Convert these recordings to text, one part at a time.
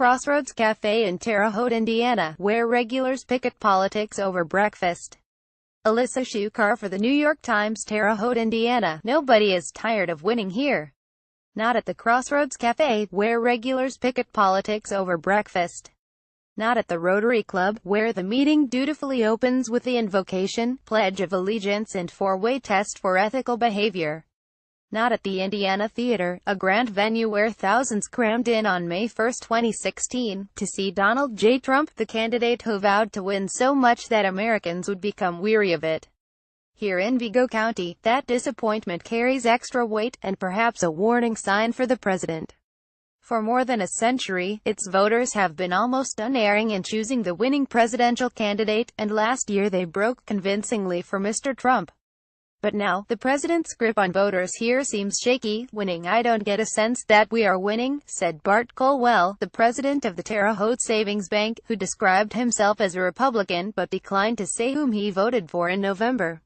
Crossroads Cafe in Terre Haute, Indiana, where regulars picket politics over breakfast. Alyssa Schukar for the New York Times TERRE HAUTE, Indiana. Nobody is tired of winning here. Not at the Crossroads Cafe, where regulars picket politics over breakfast. Not at the Rotary Club, where the meeting dutifully opens with the invocation, Pledge of Allegiance and four-way test for ethical behavior. Not at the Indiana Theater, a grand venue where thousands crammed in on May 1, 2016, to see Donald J. Trump, the candidate who vowed to win so much that Americans would become weary of it. Here in Vigo County, that disappointment carries extra weight, and perhaps a warning sign for the president. For more than a century, its voters have been almost unerring in choosing the winning presidential candidate, and last year they broke convincingly for Mr. Trump. But now, the president's grip on voters here seems shaky. Winning? I don't get a sense that we are winning, said Bart Colwell, the president of the Terre Haute Savings Bank, who described himself as a Republican but declined to say whom he voted for in November.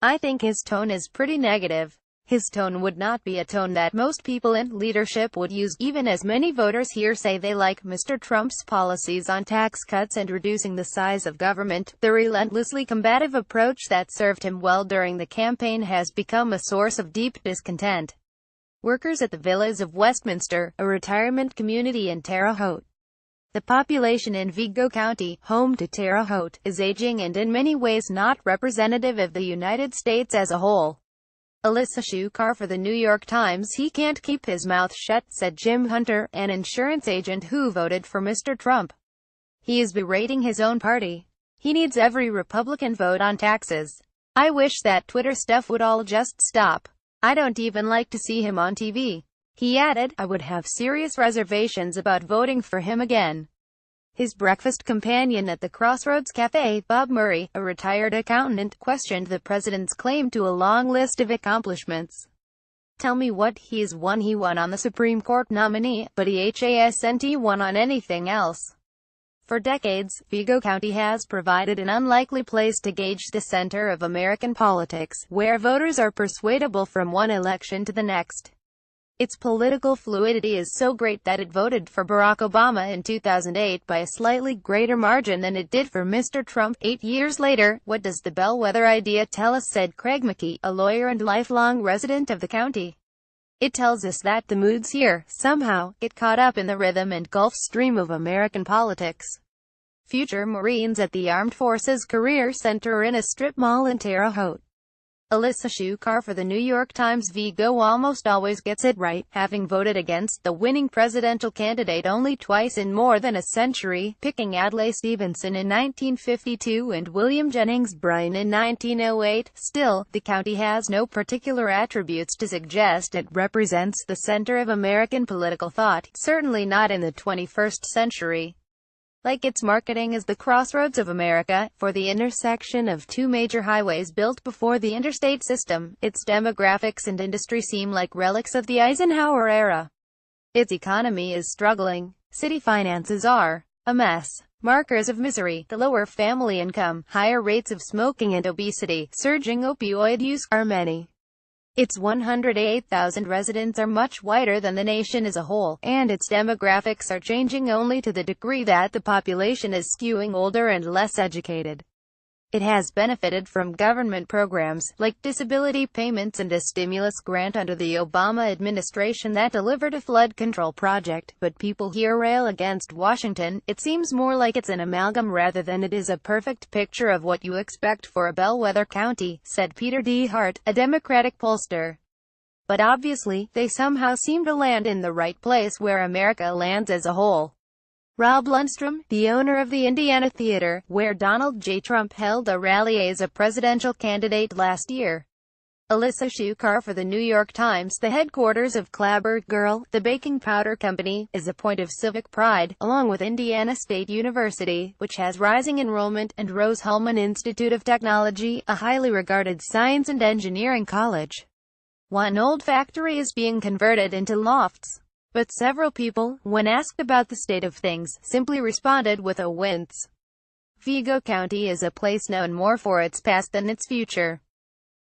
I think his tone is pretty negative. His tone would not be a tone that most people in leadership would use, even as many voters here say they like Mr. Trump's policies on tax cuts and reducing the size of government. The relentlessly combative approach that served him well during the campaign has become a source of deep discontent. Workers at the Villas of Westminster, a retirement community in Terre Haute. The population in Vigo County, home to Terre Haute, is aging and in many ways not representative of the United States as a whole. Alyssa Schukar for the New York Times. He can't keep his mouth shut, said Jim Hunter, an insurance agent who voted for Mr. Trump. He is berating his own party. He needs every Republican vote on taxes. I wish that Twitter stuff would all just stop. I don't even like to see him on TV. He added, I would have serious reservations about voting for him again. His breakfast companion at the Crossroads Cafe, Bob Murray, a retired accountant, questioned the president's claim to a long list of accomplishments. Tell me what he's won. He won on the Supreme Court nominee, but he hasn't won on anything else. For decades, Vigo County has provided an unlikely place to gauge the center of American politics, where voters are persuadable from one election to the next. Its political fluidity is so great that it voted for Barack Obama in 2008 by a slightly greater margin than it did for Mr. Trump 8 years later. What does the bellwether idea tell us, said Craig McKee, a lawyer and lifelong resident of the county. It tells us that the moods here, somehow, get caught up in the rhythm and Gulf Stream of American politics. Future Marines at the Armed Forces Career Center in a strip mall in Terre Haute. Alyssa Schukar for the New York Times. Vigo almost always gets it right, having voted against the winning presidential candidate only twice in more than a century, picking Adlai Stevenson in 1952 and William Jennings Bryan in 1908. Still, the county has no particular attributes to suggest it represents the center of American political thought, certainly not in the 21st century. Like its marketing as the crossroads of America, for the intersection of two major highways built before the interstate system, its demographics and industry seem like relics of the Eisenhower era. Its economy is struggling. City finances are a mess. Markers of misery, the lower family income, higher rates of smoking and obesity, surging opioid use, are many. Its 108,000 residents are much whiter than the nation as a whole, and its demographics are changing only to the degree that the population is skewing older and less educated. It has benefited from government programs, like disability payments and a stimulus grant under the Obama administration that delivered a flood control project, but people here rail against Washington. It seems more like it's an amalgam rather than it is a perfect picture of what you expect for a bellwether county, said Peter D. Hart, a Democratic pollster. But obviously, they somehow seem to land in the right place where America lands as a whole. Rob Lundstrom, the owner of the Indiana Theater, where Donald J. Trump held a rally as a presidential candidate last year. Alyssa Schukar for the New York Times. The headquarters of Clabber Girl, the baking powder company, is a point of civic pride, along with Indiana State University, which has rising enrollment, and Rose-Hulman Institute of Technology, a highly regarded science and engineering college. One old factory is being converted into lofts. But several people, when asked about the state of things, simply responded with a wince. Vigo County is a place known more for its past than its future.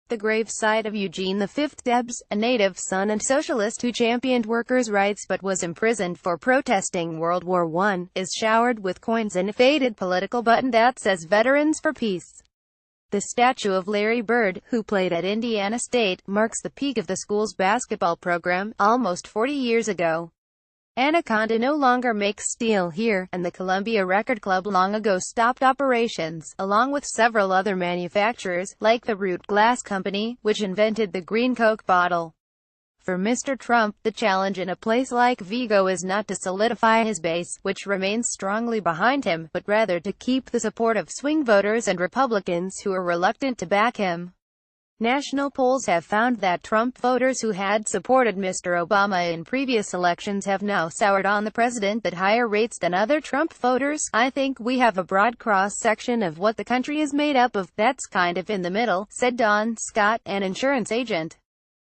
the gravesite of Eugene V. Debs, a native son and socialist who championed workers' rights but was imprisoned for protesting World War I, is showered with coins and a faded political button that says Veterans for Peace. The statue of Larry Bird, who played at Indiana State, marks the peak of the school's basketball program, almost 40 years ago. Anaconda no longer makes steel here, and the Columbia Record Club long ago stopped operations, along with several other manufacturers, like the Root Glass Company, which invented the green Coke bottle. For Mr. Trump, the challenge in a place like Vigo is not to solidify his base, which remains strongly behind him, but rather to keep the support of swing voters and Republicans who are reluctant to back him. National polls have found that Trump voters who had supported Mr. Obama in previous elections have now soured on the president at higher rates than other Trump voters. I think we have a broad cross-section of what the country is made up of, that's kind of in the middle, said Don Scott, an insurance agent.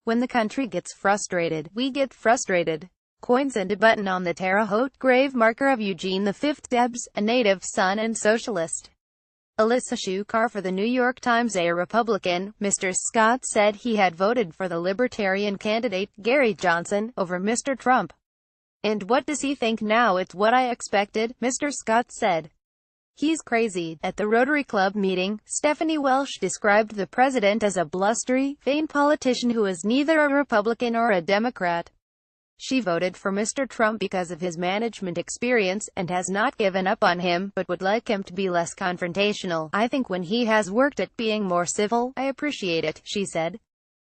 When the country gets frustrated, we get frustrated. Coins and a button on the Terre Haute grave marker of Eugene V. Debs, a native son and socialist. Alyssa Schukar for the New York Times. A Republican, Mr. Scott said he had voted for the Libertarian candidate, Gary Johnson, over Mr. Trump. And what does he think now? It's what I expected, Mr. Scott said. He's crazy. At the Rotary Club meeting, Stephanie Welsh described the president as a blustery, vain politician who is neither a Republican or a Democrat. She voted for Mr. Trump because of his management experience, and has not given up on him, but would like him to be less confrontational. I think when he has worked at being more civil, I appreciate it, she said.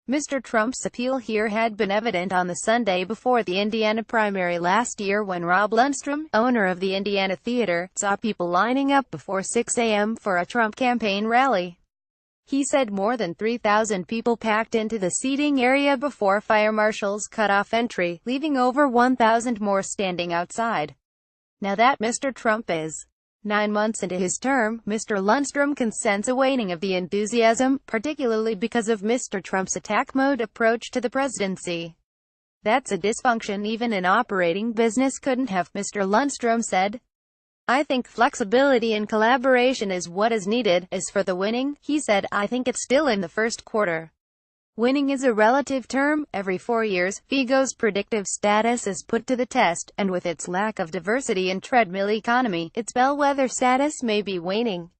Mr. Trump's appeal here had been evident on the Sunday before the Indiana primary last year when Rob Lundstrom, owner of the Indiana Theater, saw people lining up before 6 a.m. for a Trump campaign rally. He said more than 3,000 people packed into the seating area before fire marshals cut off entry, leaving over 1,000 more standing outside. Now that Mr. Trump is 9 months into his term, Mr. Lundstrom can sense a waning of the enthusiasm, particularly because of Mr. Trump's attack mode approach to the presidency. That's a dysfunction even an operating business couldn't have, Mr. Lundstrom said. I think flexibility and collaboration is what is needed. As for the winning, he said, I think it's still in the first quarter. Winning is a relative term. Every 4 years, Vigo's predictive status is put to the test, and with its lack of diversity and treadmill economy, its bellwether status may be waning.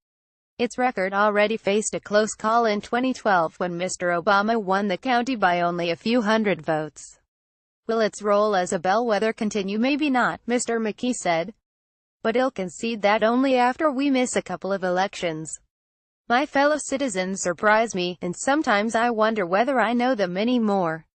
Its record already faced a close call in 2012 when Mr. Obama won the county by only a few hundred votes. Will its role as a bellwether continue? Maybe not, Mr. McKee said. But I'll concede that only after we miss a couple of elections. My fellow citizens surprise me, and sometimes I wonder whether I know them anymore.